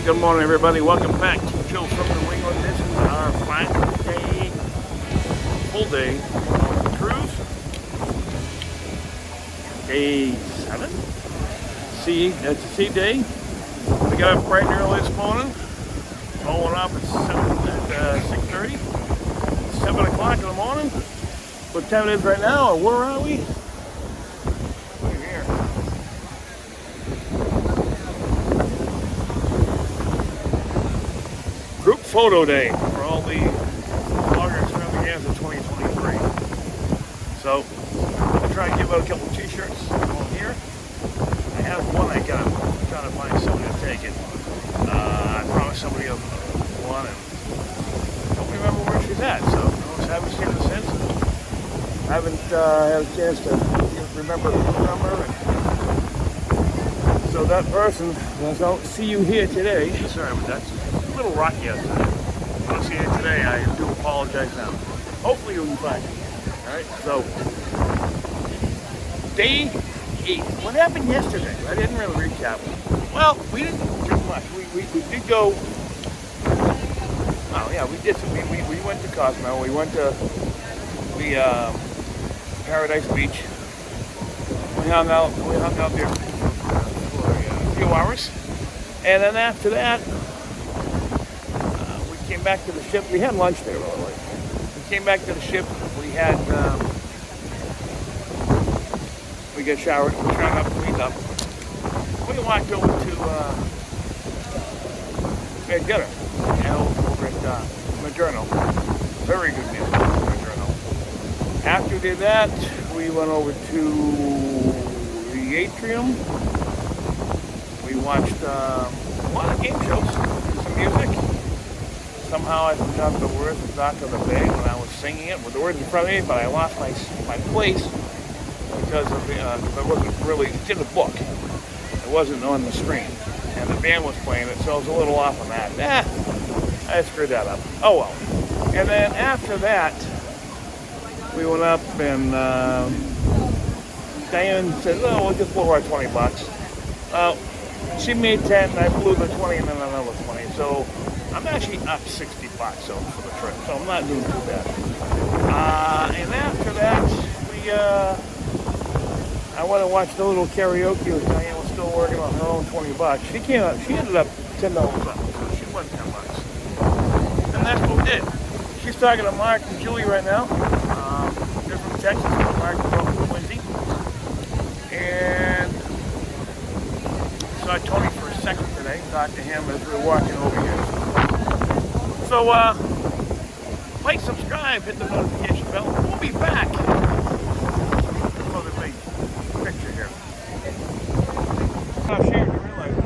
Hey, good morning, everybody. Welcome back to Joe from New England. This is our final day, full day on the cruise. Day 7. It's a sea day. We got up bright and early this morning. Rolling off at 6:30. 7 o'clock in the morning. What time it is right now, or where are we? Group photo day for all the vloggers and fans of 2023. So, I'm going to try and give out a couple of t-shirts on here. I have one I got. I'm trying to find somebody to take it. I promised somebody one and I don't remember where she's at, so I haven't seen her since. I haven't had a chance to remember the number. So that person, I don't see you here today. Sorry, but that's a little rocky outside. I don't see you today. I do apologize now. Hopefully you'll be fine. Alright, so day 8. What happened yesterday? I didn't really recap. Well, we didn't do much. We did go. Oh yeah, we did. We went to Cosmo. We went to the Paradise Beach. We hung out there for a few hours, and then after that, we came back to the ship. We had lunch there, by the way. We came back to the ship. We had we got showered, we turned up, cleaned up. We walked over to we had dinner over at Majerno. Very good meal, Majerno. After we did that, we went over to the atrium. We watched a lot of game shows, some music. Somehow I forgot the words of Dock of the Bay when I was singing it with the words in front of me, but I lost my place because of it wasn't really, it's in the book. It wasn't on the screen. And the band was playing it, so I was a little off on that. I screwed that up. Oh well. And then after that, we went up and Diane said, oh, we'll just blow our $20. She made 10, I blew the 20 and then another 20. So I'm actually up $60 for the trip, so I'm not doing too bad. And after that, I went and watched a little karaoke with Diane. Was still working on her own $20. She ended up $10 up, so she won $10. And that's what we did. She's talking to Mark and Julie right now. They're from Texas. Mark from Quincy. And saw Tony for a second today. Talked to him as we were walking over here. So, like, subscribe, hit the notification bell. We'll be back. Another big picture here. I'm sharing in real life.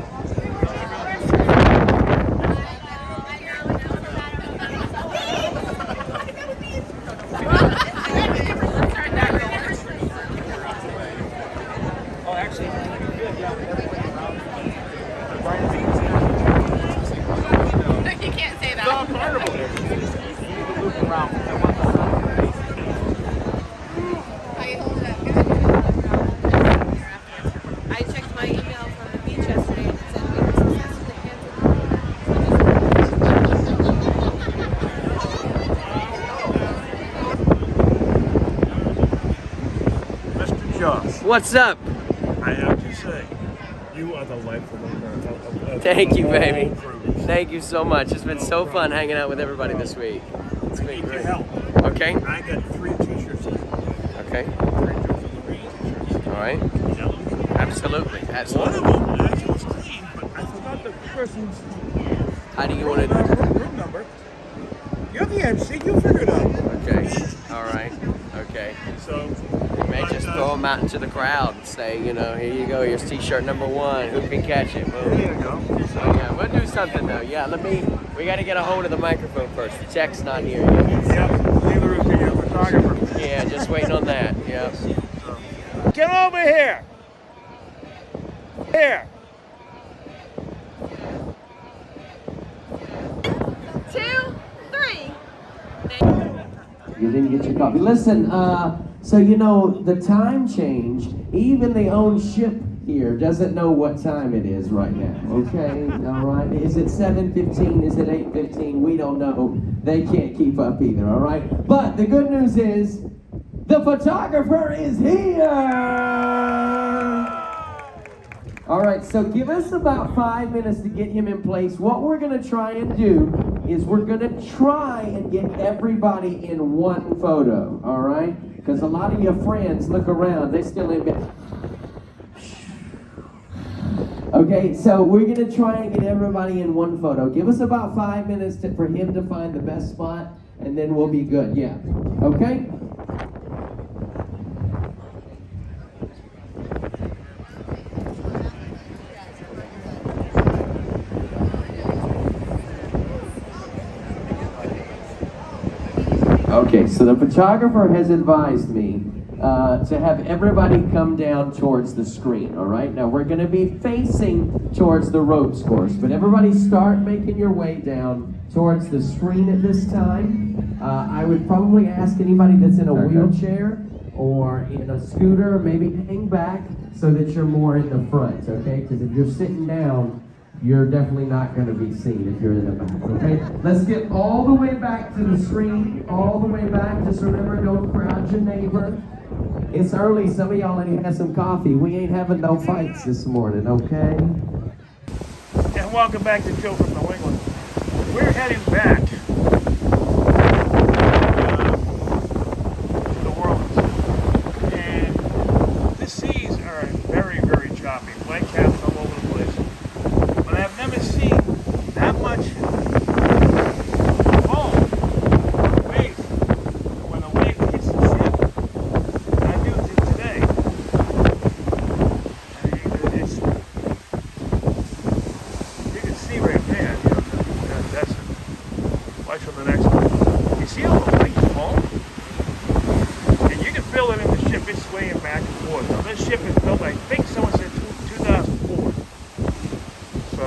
Oh, actually, good. You can't say that. It's all carnival here. You loop around. I checked my email from the beach yesterday and it said we were successfully Mr. Josh. What's up? I have to say, you are the life of Thank you, baby. cruise. Thank you so much. It's been so fun hanging out with everybody this week. It's been Need your great. help. Okay. I got 3 t-shirts here. Okay. 3 t-shirts. All right. Yeah. Absolutely. One Absolutely. of them actually was clean, but I forgot the person's How do you want to? room number. You're the MC. You figure it out. Okay. All right. Okay. So You may just throw them out into the crowd and say, you know, here you go. Here's T-shirt number 1. Who can catch it? Boom. there you go. So yeah, we'll do something though. Yeah. We got to get a hold of the microphone first. The tech's not here yet. Yep. Neither is the photographer. Yeah. Just waiting on that. Yep. Get over here. Here. 2, 3. You didn't get your coffee. Listen, so you know, the time change, even the own ship here doesn't know what time it is right now, okay? All right? Is it 7:15? Is it 8:15? We don't know. They can't keep up either, all right? But the good news is the photographer is here! All right, so give us about 5 minutes to get him in place. What we're going to try and do is we're going to try and get everybody in one photo, all right? Because a lot of your friends look around, they're still in bed. Okay, so we're going to try and get everybody in one photo. Give us about 5 minutes for him to find the best spot, and then we'll be good, yeah. Okay? Okay, so the photographer has advised me to have everybody come down towards the screen, all right? Now, we're going to be facing towards the ropes course, but everybody start making your way down towards the screen at this time. I would probably ask anybody that's in a wheelchair or in a scooter, maybe hang back so that you're more in the front, okay? Because if you're sitting down, you're definitely not going to be seen if you're in the back, okay? Let's get all the way back to the screen, all the way back. Just remember, don't crowd your neighbor. It's early. Some of y'all already had some coffee. We ain't having no fights this morning, okay? And welcome back to Joe from New England. We're heading back to the Orleans. And the seas are very, very choppy. White caps all over the place. But I've never seen that much foam, wave, when a wave hits the ship. I do today. It's, you can see right there, that's it. Watch for the next one. You see all the white foam? And you can feel it in the ship. It's swaying back and forth. Now, this ship is built, I think someone said 2004. So,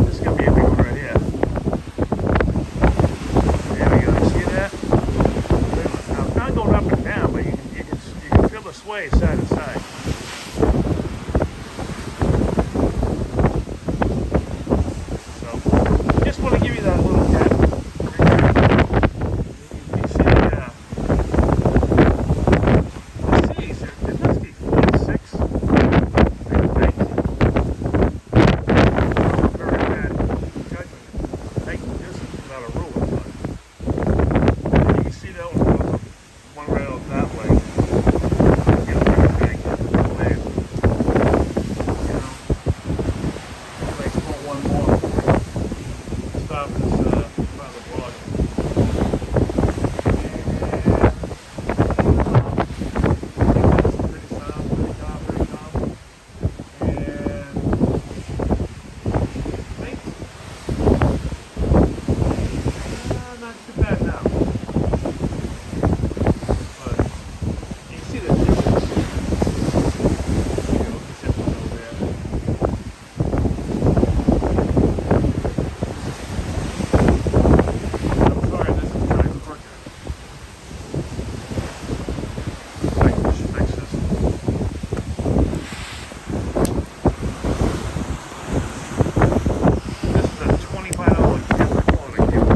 this is going to be a big one right here. There we go. You see that? Now, it's not going up and down, but you can feel the sway side to side. So, just want to give you that little tap. You see the seas, there must be 4 to 6. I think. Very bad judgment. I think this is not a rule, but you can see that one goes one right out that way. Get very big wave. You know, let's put one more. Stop this by the block. Pretty calm, very calm. And I think not too bad now. But you can see the difference. You know, the ship over there. I'm sorry, this is kind of crooked. I should fix this. This is a $25 camera quality camera.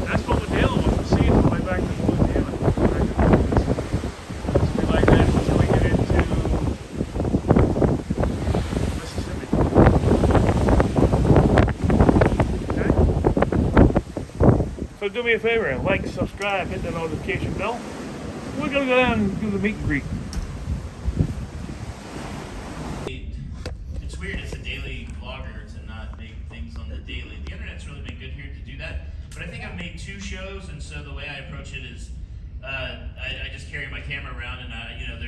That's what we're dealing with. We're seeing the way back to Louisiana. It's be like that until we get into Mississippi. Okay? So do me a favor, like, subscribe, hit the notification bell. We're going to go down and do the meet and greet. It's weird as a daily vlogger to not make things on the daily. The internet's really been good here to do that. But I think I've made 2 shows, and so the way I approach it is I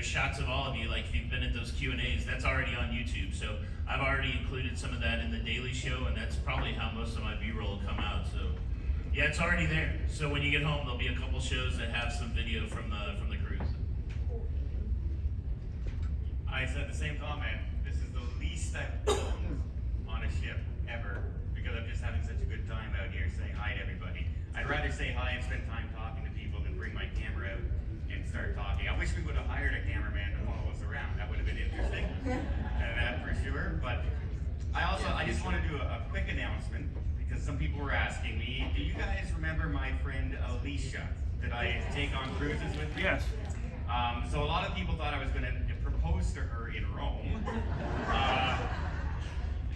shots of all of you, like if you've been at those Q&As, that's already on YouTube. So I've already included some of that in the daily show, and that's probably how most of my B-roll will come out. So yeah, it's already there. So when you get home, there'll be a couple shows that have some video from the cruise. I said the same comment. This is the least I've filmed on a ship ever, because I'm just having such a good time out here saying hi to everybody. I'd rather say hi and spend time talking to people than bring my camera out and start talking. I wish we would have hired a cameraman to follow us around. That would have been interesting, for sure. But I just want to do a quick announcement, because some people were asking me, do you guys remember my friend Alicia that I take on cruises with me? Yes. So a lot of people thought I was going to propose to her in Rome.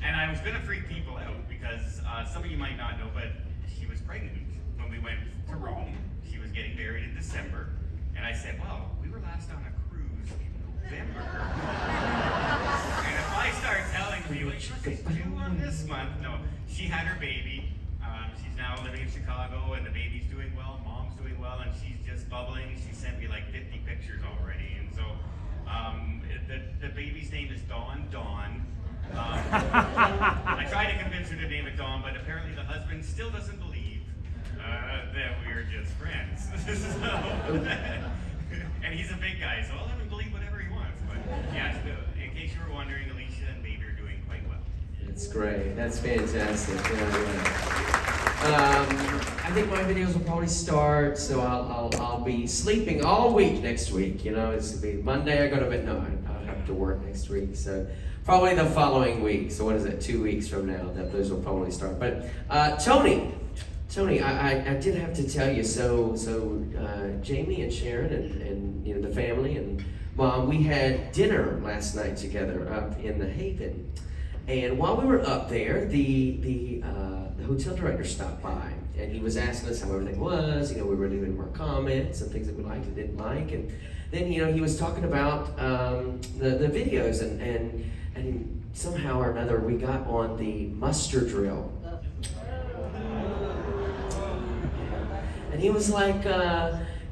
And I was going to freak people out, because some of you might not know, but she was pregnant when we went to Rome. She was getting married in December. And I said, well, we were last on a cruise in November. And if I start telling you what she's due on this month, no, she had her baby. She's now living in Chicago, and the baby's doing well, mom's doing well, and she's just bubbling. She sent me like 50 pictures already. And so the baby's name is Dawn. I tried to convince her to name it Dawn, but apparently the husband still doesn't believe that we're just friends. And he's a big guy, so I'll let him believe whatever he wants. But yeah, in case you were wondering, Alicia and baby are doing quite well. That's great. That's fantastic. I think my videos will probably start, so I'll be sleeping all week next week. You know, it's be Monday. I go to bed. No, I'll have to work next week, so probably the following week. So what is it? 2 weeks from now, that those will probably start. But Tony, I did have to tell you. So Jamie and Sharon and you know the family and Mom, we had dinner last night together up in the Haven. And while we were up there, the hotel director stopped by, and he was asking us how everything was. You know, we were leaving our comments and things that we liked and didn't like. And then, you know, he was talking about the videos, and somehow or another we got on the muster drill. And he was like,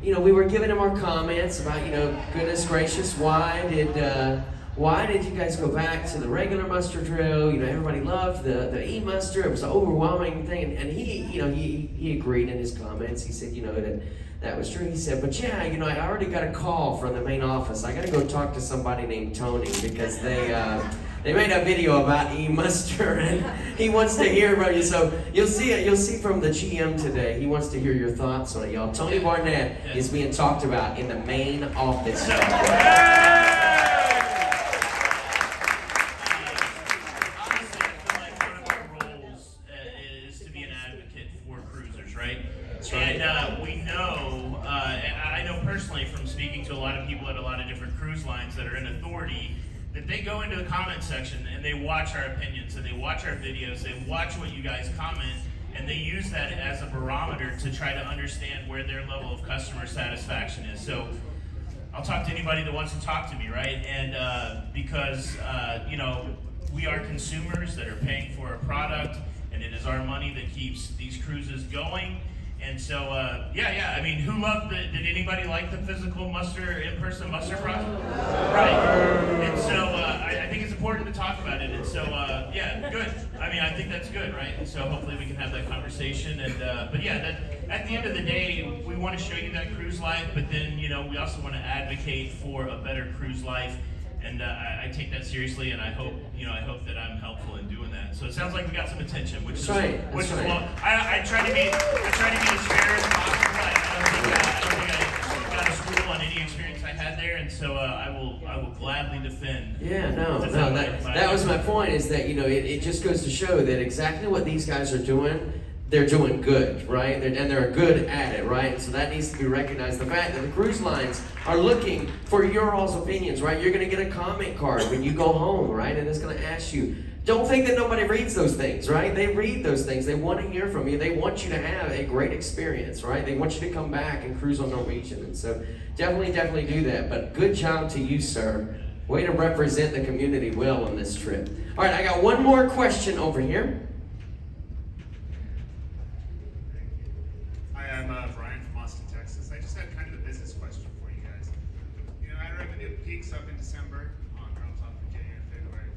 you know, we were giving him our comments about, you know, goodness gracious, why did you guys go back to the regular muster drill? You know, everybody loved the e-muster. It was an overwhelming thing. And he, you know, he agreed in his comments. He said, you know, that was true. He said, but yeah, you know, I already got a call from the main office. I got to go talk to somebody named Tony, because they made a video about e-muster, and he wants to hear about you. So you'll see from the GM today. He wants to hear your thoughts on it, y'all. Tony Barnett is being talked about in the main office. And we know, and I know personally from speaking to a lot of people at a lot of different cruise lines that are in authority, that they go into the comment section and they watch our opinions and they watch our videos, they watch what you guys comment, and they use that as a barometer to try to understand where their level of customer satisfaction is. So I'll talk to anybody that wants to talk to me, right? And because, you know, we are consumers that are paying for a product, and it is our money that keeps these cruises going. And so, yeah, I mean, who loved did anybody like the physical in-person muster process? Right. And so, I think it's important to talk about it. And so, yeah, good. I mean, I think that's good, right? And so hopefully we can have that conversation. And, but yeah, at the end of the day, we want to show you that cruise life, but then, you know, we also want to advocate for a better cruise life. And I take that seriously, and I hope that I'm helpful in doing that. So it sounds like we got some attention, which is well. I try to be as fair as possible. I don't think I got a screw on any experience I had there, and so I will gladly defend. Yeah, that was my point. Is that, you know, it just goes to show that exactly what these guys are doing, they're doing good, right? And they're good at it, right? So that needs to be recognized. The fact that the cruise lines are looking for your all's opinions, right? You're going to get a comment card when you go home, right? And it's going to ask you. Don't think that nobody reads those things, right? They read those things. They want to hear from you. They want you to have a great experience, right? They want you to come back and cruise on Norwegian. And so definitely do that. But good job to you, sir. Way to represent the community well on this trip. All right, I got one more question over here. I'm Brian from Austin, Texas. I just had kind of a business question for you guys. You know, I reckon peaks up in December, drops off in January and February.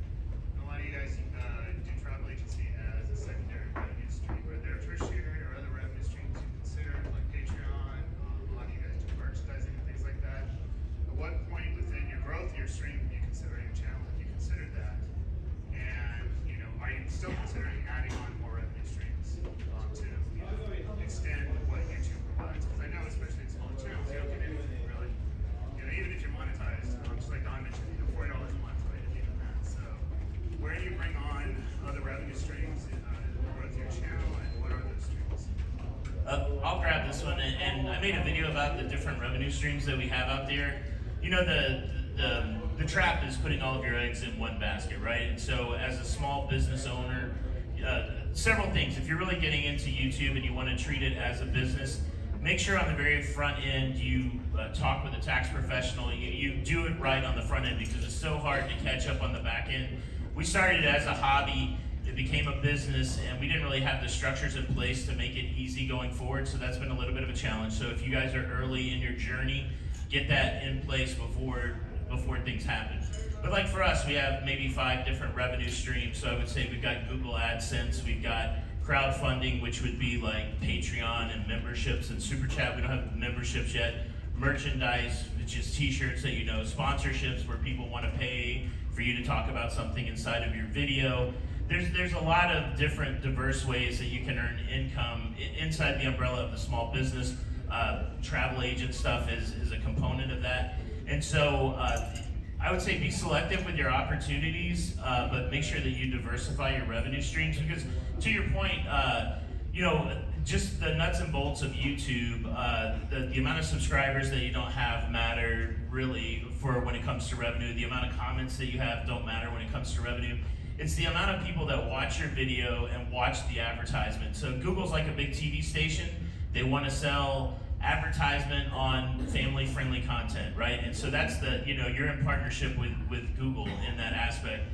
And a lot of you guys do travel agency as a secondary revenue stream, but there are tertiary or other revenue streams you consider, like Patreon. A lot of you guys do merchandising and things like that. At what point within your growth of your stream you consider your channel, have you considered that? And are you still considering adding on more revenue streams to extend what YouTube provides? Because I know, especially in smaller channels, you don't get anything really. Even if you're monetized, just like Don mentioned, $40 a month, right? Even that. So, where do you bring on other revenue streams in growth of your channel, and what are those streams? I'll grab this one, and I made a video about the different revenue streams that we have out there. The trap is putting all of your eggs in one basket, right? And so as a small business owner, several things. If you're really getting into YouTube and you want to treat it as a business, make sure on the very front end you talk with a tax professional. You do it right on the front end, because it's so hard to catch up on the back end. We started as a hobby, it became a business, and we didn't really have the structures in place to make it easy going forward, so that's been a little bit of a challenge. So if you guys are early in your journey, get that in place before things happen. But like for us, we have maybe 5 different revenue streams. So I would say we've got Google AdSense, we've got crowdfunding, which would be like Patreon and memberships and Super Chat. We don't have memberships yet. Merchandise, which is t-shirts that sponsorships where people want to pay for you to talk about something inside of your video. There's a lot of different diverse ways that you can earn income inside the umbrella of the small business. Travel agent stuff is a component of that. And so I would say be selective with your opportunities, but make sure that you diversify your revenue streams, because to your point, just the nuts and bolts of YouTube, the amount of subscribers that you don't have matter really for when it comes to revenue. The amount of comments that you have don't matter when it comes to revenue. It's the amount of people that watch your video and watch the advertisement. So Google's like a big TV station. They want to sell advertisement on family-friendly content, right? And so that's you're in partnership with Google in that aspect.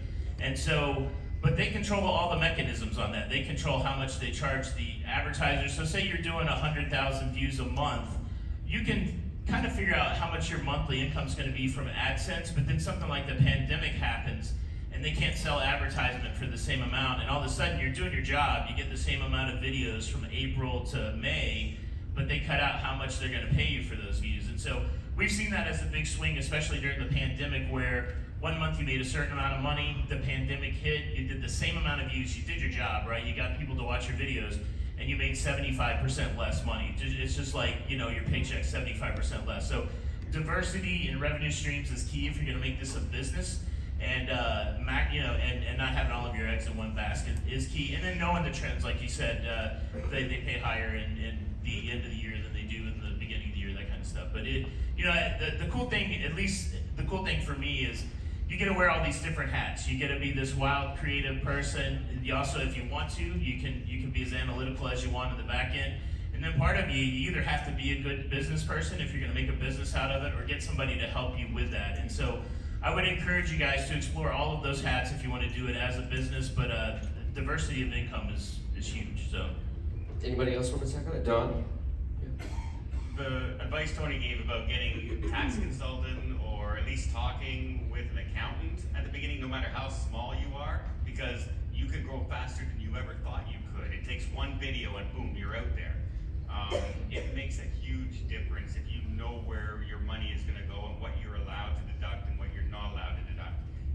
And so, but they control all the mechanisms on that. They control how much they charge the advertisers. So say you're doing 100,000 views a month, you can kind of figure out how much your monthly income is going to be from AdSense, but then something like the pandemic happens, and they can't sell advertisement for the same amount, and all of a sudden you're doing your job, you get the same amount of videos from April to May, but they cut out how much they're going to pay you for those views. And so we've seen that as a big swing, especially during the pandemic, where one month you made a certain amount of money, the pandemic hit, you did the same amount of views, you did your job, right? You got people to watch your videos, and you made 75% less money. It's just like, your paycheck's 75% less. So diversity in revenue streams is key if you're going to make this a business. And and not having all of your eggs in one basket is key. And then knowing the trends, like you said, they pay higher in the end of the year than they do in the beginning of the year, that kind of stuff. But the cool thing, at least the cool thing for me, is you get to wear all these different hats. You get to be this wild, creative person. You also, if you want to, you can be as analytical as you want in the back end. And then part of you either have to be a good business person if you're going to make a business out of it, or get somebody to help you with that. And so I would encourage you guys to explore all of those hats if you want to do it as a business, but diversity of income is huge. So, anybody else want to check on it? Don? The advice Tony gave about getting a tax consultant, or at least talking with an accountant at the beginning, no matter how small you are, because you could grow faster than you ever thought you could. It takes one video and boom, you're out there. It makes a huge difference if you know where your money is going to go and what you're allowed to deduct and what you're not allowed to deduct.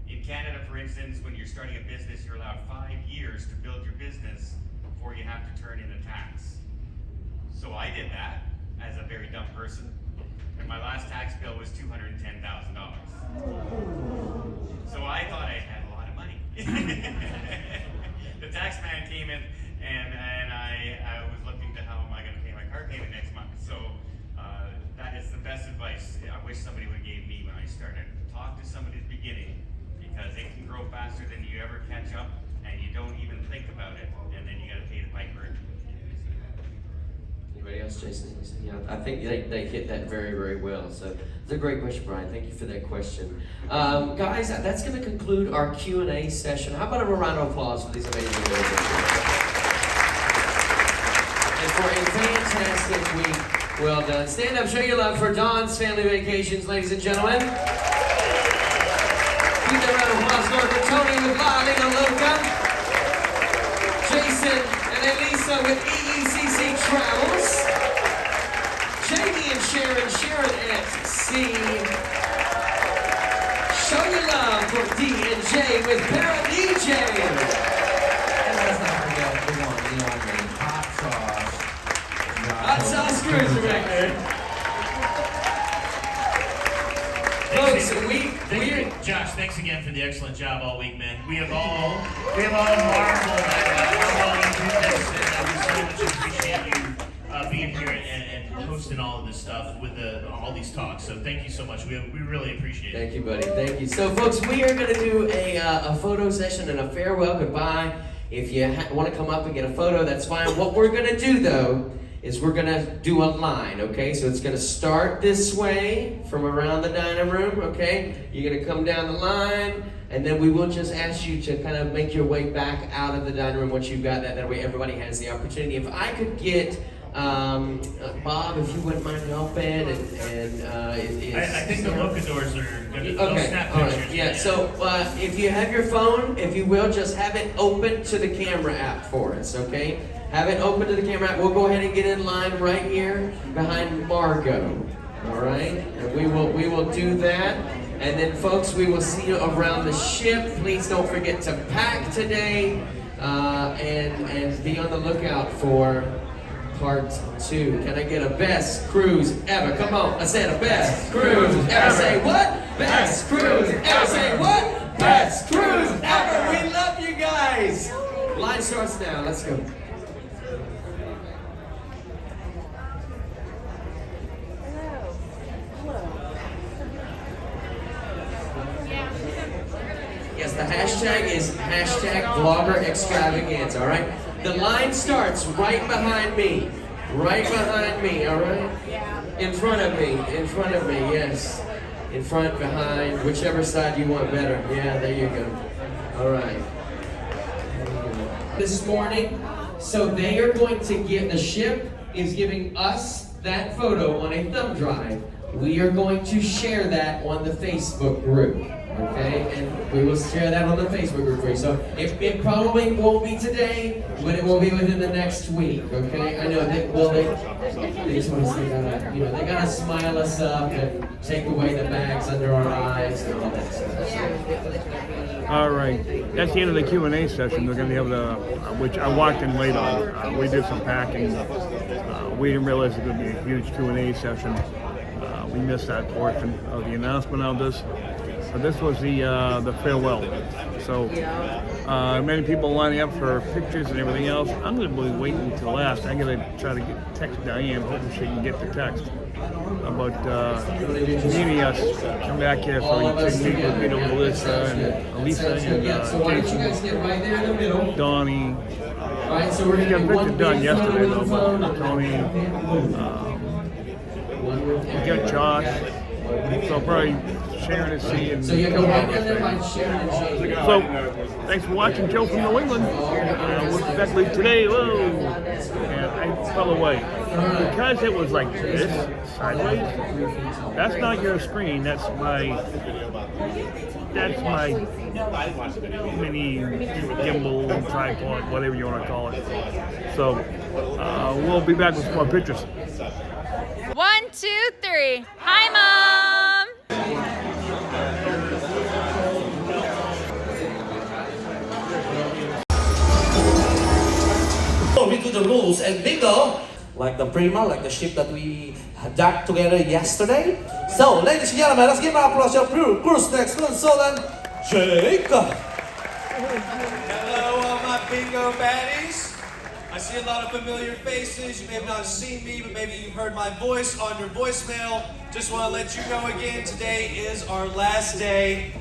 In Canada, for instance, when you're starting a business, you're allowed 5 years to build your business before you have to turn in a tax. So I did that as a very dumb person, and my last tax bill was $210,000. So I thought I had a lot of money. The tax man came in, and I was looking to how am I going to pay my car payment next month. So that is the best advice I wish somebody would have gave me when I started. Talk to somebody at the beginning, because it can grow faster than you ever catch up, and you don't even think about it, and then you got to pay the piper. Anybody else, Jason? Yeah, I think they hit that very, very well. So it's a great question, Brian. Thank you for that question. Guys, that's going to conclude our Q&A session. How about a round of applause for these amazing individuals? And for a fantastic week, well done. Stand up, show your love for Don's Family Vacations, ladies and gentlemen. applause going for Tony with La Liga Loca, Jason and Elisa with EECC Travels, Jamie and Sharon at C. Show your love for D and J with Para DJ. And let's not forget the one, the only Hot Sauce Cruiser Record. Folks, Josh, thanks again for the excellent job all week, man. We have all marveled at how well you do this, and we so much appreciate you being here and hosting all of this stuff with all these talks. So thank you so much. We really appreciate it. Thank you, buddy. Thank you. So, folks, we are going to do a photo session and a farewell goodbye. If you want to come up and get a photo, that's fine. What we're going to do, though, is we're going to do a line, okay? So it's going to start this way from around the dining room, okay? You're going to come down the line, and then we will just ask you to kind of make your way back out of the dining room once you've got that. That way everybody has the opportunity. If I could get Bob, if you wouldn't mind helping, I think the locadors are going to okay, snap all pictures. right, yeah. So if you have your phone, if you will, just have it open to the camera app for us, okay? Have it open to the camera app. We'll go ahead and get in line right here behind Margot, all right? And we will do that. And then, folks, we will see you around the ship. Please don't forget to pack today, and be on the lookout for part 2. Can I get a best cruise ever? Come on, I said a best cruise ever. Say what? Best cruise ever. Say what? Best cruise ever. We love you guys. Line starts now. Let's go. Yes, the hashtag is #vloggerextravaganza, all right? The line starts right behind me, all right? In front of me, yes. In front, behind, whichever side you want better. Yeah, there you go. All right. This morning, so they are going to give, the ship is giving us that photo on a thumb drive. We are going to share that on the Facebook group. Okay, and we will share that on the Facebook group for you. So it probably won't be today, but it will be within the next week. Okay, I know they just want to say that they gotta smile us up and take away the bags under our eyes and all that stuff. All right, that's the end of the Q&A session. We're going to have which I walked in late on. We did some packing. We didn't realize it was going to be a huge Q&A session. We missed that portion of the announcement of this. But this was the farewell. So many people lining up for pictures and everything else. I'm going to be waiting until last. I'm going to try to text Diane, hoping she can get the text about meeting us. Come back here so we can meet with Melissa and Elisa and Jason, Donnie. We got a picture done yesterday though, but Tony, we got Josh. So probably Sharon and C and So you go right in there by Sharon and Jay. So thanks for watching Joe from New England. We're exactly today. Whoa! And I fell away because it was like this sideways. That's not your screen. That's my mini gimbal, tripod, whatever you want to call it. So we'll be back with more pictures. 1, 2, 3. Hi, Mom. We do the rules and bingo, like the Prima, like the ship that we docked together yesterday. So, ladies and gentlemen, let's give an applause to our cruise next consultant, Jake. Hello, all my bingo baddies. I see a lot of familiar faces. You may have not seen me, but maybe you've heard my voice on your voicemail. Just want to let you know again, today is our last day.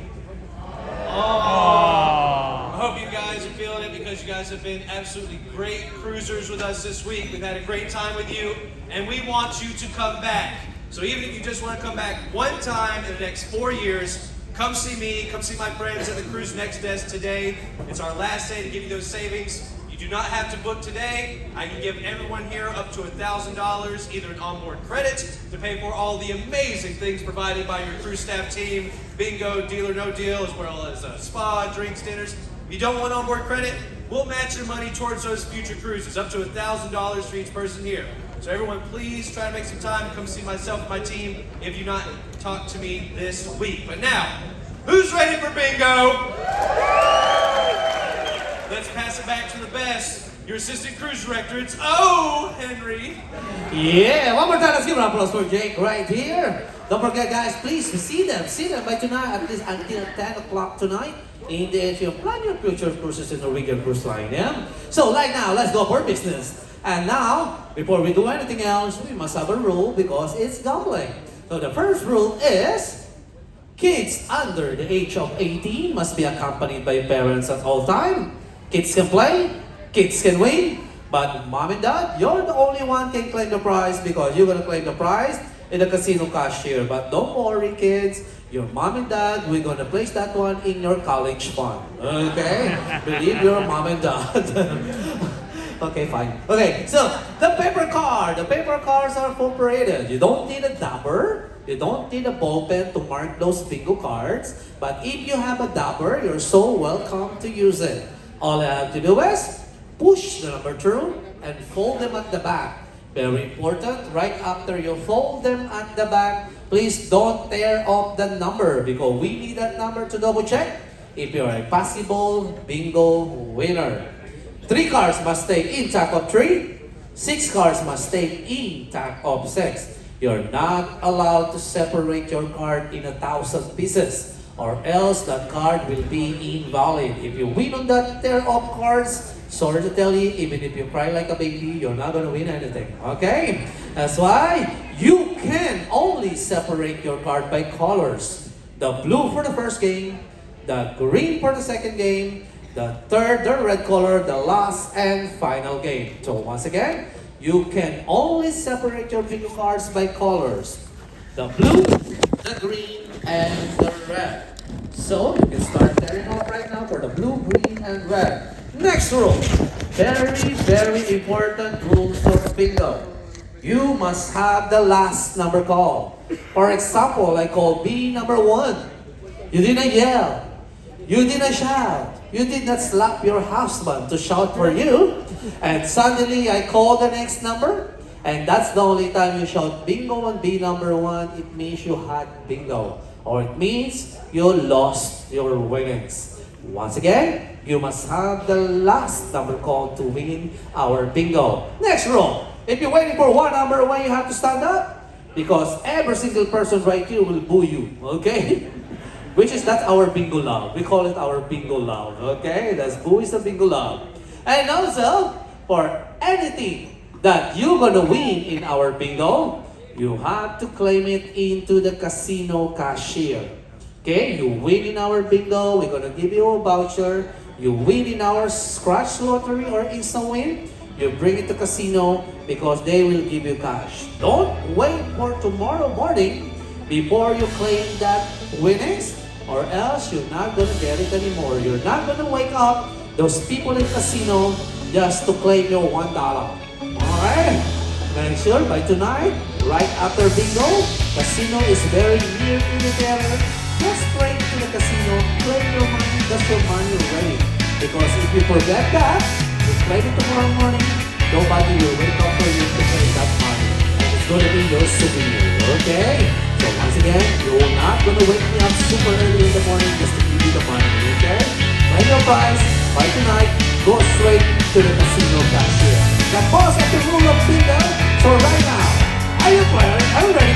I hope you guys are feeling it because you guys have been absolutely great cruisers with us this week. We've had a great time with you, and we want you to come back. So even if you just want to come back one time in the next 4 years, come see me, come see my friends at the Cruise Next Desk today. It's our last day to give you those savings. You do not have to book today. I can give everyone here up to $1,000, either an onboard credit to pay for all the amazing things provided by your cruise staff team, bingo, deal or no deal, as well as spa, drinks, dinners. If you don't want onboard credit, we'll match your money towards those future cruises, up to $1,000 for each person here. So everyone, please try to make some time to come see myself and my team if you not talk to me this week. But now, who's ready for bingo? Let's pass it back to the best, your assistant cruise director. It's Henry. Yeah, one more time, let's give an applause for Jake right here. Don't forget, guys, please see them by tonight, at least until 10 o'clock tonight. In the if you plan your future cruises in Norwegian Cruise Line, yeah? So, like now, let's go for business. And now, before we do anything else, we must have a rule because it's gambling. So the first rule is, kids under the age of 18 must be accompanied by parents at all time. Kids can play, kids can win, but mom and dad, you're the only one can claim the prize because you're gonna claim the prize in the casino cashier. But don't worry, kids, your mom and dad, we're gonna place that one in your college fund. Okay? Believe your mom and dad. Okay, fine. Okay, so the paper card. The paper cards are for paraded. You don't need a dabber. You don't need a ball pen to mark those bingo cards. But if you have a dabber, you're so welcome to use it. All I have to do is push the number through and fold them at the back. Very important, right after you fold them at the back, please don't tear off the number because we need that number to double check if you're a possible bingo winner. 3 cards must stay intact of 3. 6 cards must stay intact of 6. You're not allowed to separate your card in 1,000 pieces or else that card will be invalid. If you win on that tear off cards, sorry to tell you, even if you cry like a baby, you're not gonna win anything, okay? That's why you can only separate your card by colors. The blue for the first game, the green for the second game, the third, the red color, the last and final game. So once again, you can only separate your bingo cards by colors. The blue, the green, and the red. So you can start tearing off right now for the blue, green, and red. Next rule. Very, very important rules for bingo. You must have the last number called. For example, I call B number 1. You didn't yell. You didn't shout. You did not slap your husband to shout for you. And suddenly I call the next number. And that's the only time you shout bingo on B number 1. It means you had bingo. Or it means you lost your winnings. Once again, you must have the last number called to win our bingo. Next rule. If you're waiting for one number away, you have to stand up. Because every single person right here will boo you. Okay? Which is, that's our bingo love. We call it our bingo love. Okay? That's boo is the bingo love. And also, for anything that you're gonna win in our bingo, you have to claim it into the casino cashier. Okay, you win in our bingo, we're gonna give you a voucher. You win in our scratch lottery or instant win, you bring it to casino because they will give you cash. Don't wait for tomorrow morning before you claim that winnings, or else you're not gonna get it anymore. You're not gonna wake up those people in casino just to claim your $1. Alright? Make sure by tonight, right after bingo, casino is very near to the theater. Just straight to the casino, claim your money, that's your money already. Because if you forget that, you claim it tomorrow morning, nobody will wake up for you to claim that money. And it's gonna be your souvenir, okay? So once again, you're not gonna wake me up super early in the morning just to give you the money, okay? Claim your prize, by tonight, go straight to the casino cashier. The boss of the rule of bingo, so right now, are you ready